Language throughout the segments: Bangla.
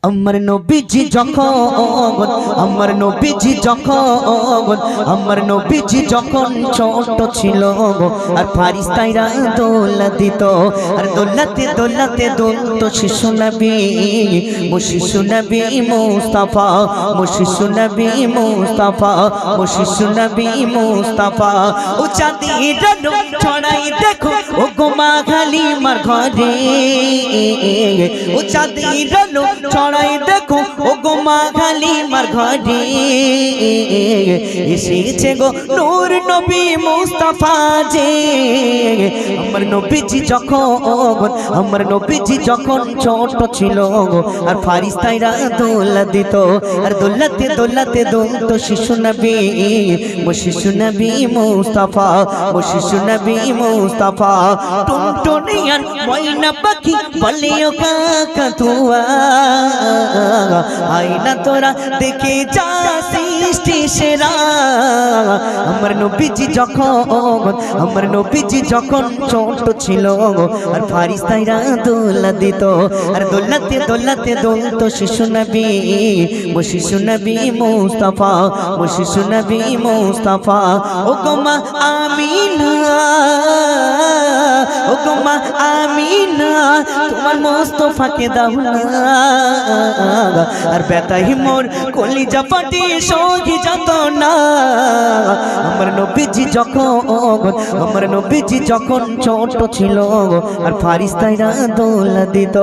আমার নবীজি যখন আমার নবীজি যখন আমার নবীজি যখন ছোট ছিল আর ফারিস্তাইরা দোলা দিত আর দোলাতে দোলাতে দোলতো শিশু নবী শিশু নবী মুস্তাফা শিশু নবী মুস্তাফা শিশু নবী মুস্তাফা ও চাঁদের আলো ছড়াই দেখো ও গোমা খালি মার ঘরে ও চাঁদের আলো ছড়াই দেখো ও গোমা খালি মার ঘরে এসেছে গো নূর নবী মুস্তাফা যে আমার নবীজি যখন আমার নবীজি যখন ছোট ছিল আর ফারিস্তাইরা দোলা দিত আর দোলাতে দোলাতে দোলতো শিশু নবী শিশু নবী মুস্তাফা শিশু নবী মুস্তাফা টুনটুনিয়ার ময়না পাখি বলে ও কাকাতুয়া আইনা তোরা দেখে যা সৃষ্টি সেরা আমার নবীজি যখন আমার নবীজি যখন ছোট ছিল আর ফারিস্তাইরা দোলা দিত আর দোলাতে দোলাতে দোলতো শিশু নবী শিশু নবী মুস্তাফা শিশু নবী মুস্তাফা ও গোমা আমিনা ও গোমা আমিনা তোমার মুস্তাফাকে দাও না আর বেতাহি মোর কলিজা ফাটি সহি যত না আমার নবীজি যখন আমার নবীজি যখন ছোট ছিল আর ফারিস্তাইরা দোলা দিত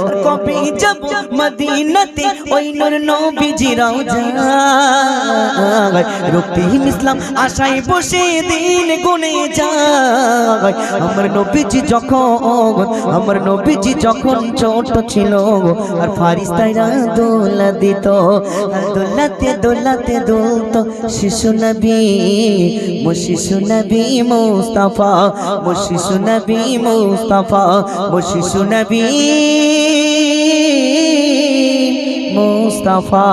আর কবে যাব মদিনাতে ওই নূর নবীজি রওজা রক্তিম ইসলাম আশায় বসে দিন গুনে যায় আমার নবীজি যখন আমার নবীজি যখন ছোট ছিল আর ফারিস্তাইরা দোলা দিত আর দোলাতে দোলাতে দোলতো শিশু নবী শিশু নবী মুস্তাফা শিশু নবী মুস্তাফা শিশু নবী মুস্তাফা।